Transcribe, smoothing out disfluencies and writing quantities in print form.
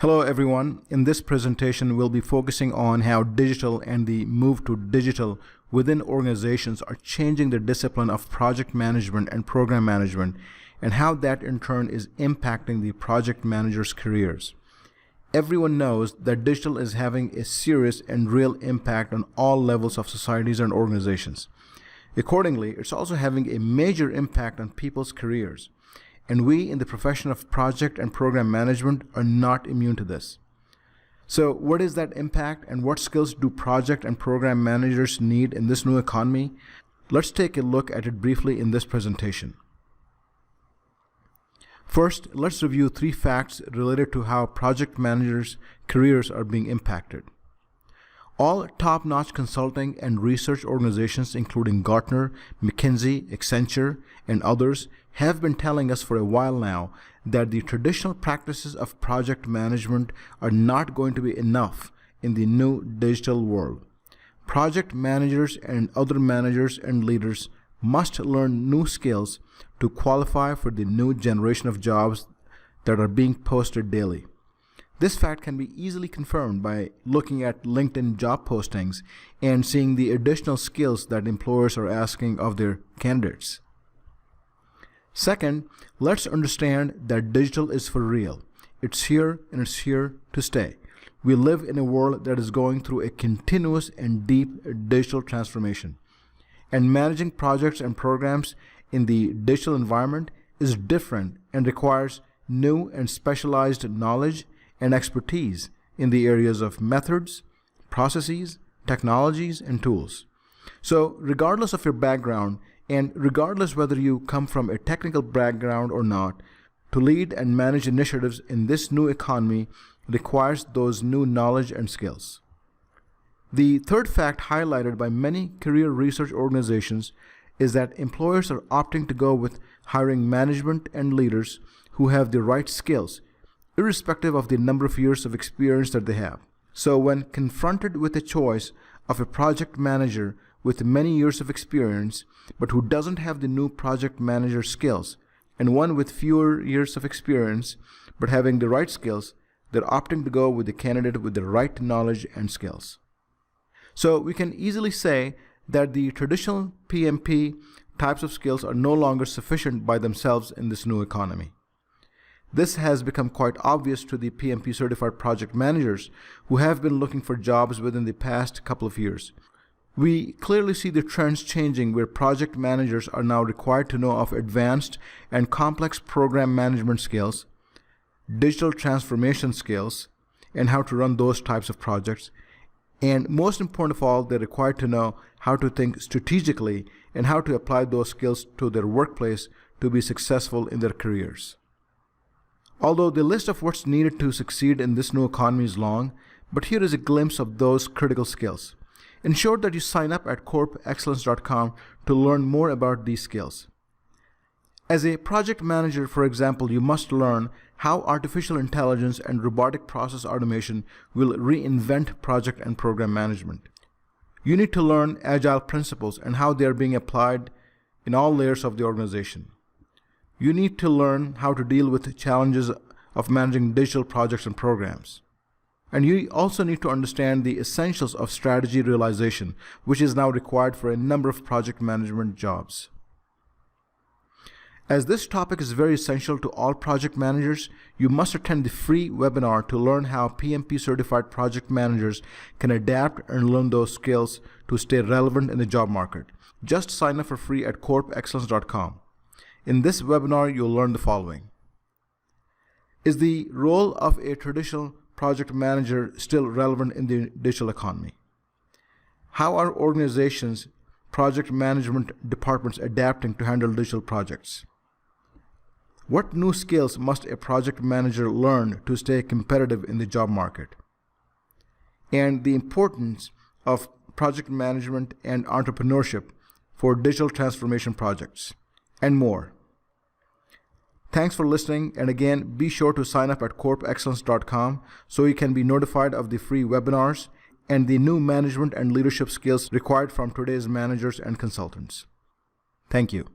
Hello everyone. In this presentation, we'll be focusing on how digital and the move to digital within organizations are changing the discipline of project management and program management, and how that in turn is impacting the project managers' careers. Everyone knows that digital is having a serious and real impact on all levels of societies and organizations. Accordingly, it's also having a major impact on people's careers. And we in the profession of project and program management are not immune to this. So what is that impact, and what skills do project and program managers need in this new economy? Let's take a look at it briefly in this presentation. First, let's review 3 facts related to how project managers' careers are being impacted. All top-notch consulting and research organizations, including Gartner, McKinsey, Accenture, and others, have been telling us for a while now that the traditional practices of project management are not going to be enough in the new digital world. Project managers and other managers and leaders must learn new skills to qualify for the new generation of jobs that are being posted daily. This fact can be easily confirmed by looking at LinkedIn job postings and seeing the additional skills that employers are asking of their candidates. Second, let's understand that digital is for real. It's here and it's here to stay. We live in a world that is going through a continuous and deep digital transformation. And managing projects and programs in the digital environment is different and requires new and specialized knowledge and expertise in the areas of methods, processes, technologies, and tools. So regardless of your background, and regardless whether you come from a technical background or not, to lead and manage initiatives in this new economy requires those new knowledge and skills. The third fact highlighted by many career research organizations is that employers are opting to go with hiring management and leaders who have the right skills, irrespective of the number of years of experience that they have. So when confronted with a choice of a project manager with many years of experience, but who doesn't have the new project manager skills, and one with fewer years of experience, but having the right skills, they're opting to go with the candidate with the right knowledge and skills. So we can easily say that the traditional PMP types of skills are no longer sufficient by themselves in this new economy. This has become quite obvious to the PMP certified project managers who have been looking for jobs within the past couple of years. We clearly see the trends changing, where project managers are now required to know of advanced and complex program management skills, digital transformation skills, and how to run those types of projects. And most important of all, they're required to know how to think strategically and how to apply those skills to their workplace to be successful in their careers. Although the list of what's needed to succeed in this new economy is long, but here is a glimpse of those critical skills. Ensure that you sign up at corpexcellence.com to learn more about these skills. As a project manager, for example, you must learn how artificial intelligence and robotic process automation will reinvent project and program management. You need to learn agile principles and how they are being applied in all layers of the organization. You need to learn how to deal with the challenges of managing digital projects and programs. And you also need to understand the essentials of strategy realization, which is now required for a number of project management jobs. As this topic is very essential to all project managers, you must attend the free webinar to learn how PMP certified project managers can adapt and learn those skills to stay relevant in the job market. Just sign up for free at corpexcellence.com. In this webinar, you'll learn the following. Is the role of a traditional project manager still relevant in the digital economy? How are organizations' project management departments adapting to handle digital projects? What new skills must a project manager learn to stay competitive in the job market? And the importance of project management and entrepreneurship for digital transformation projects, and more. Thanks for listening, and again, be sure to sign up at corpexcellence.com so you can be notified of the free webinars and the new management and leadership skills required from today's managers and consultants. Thank you.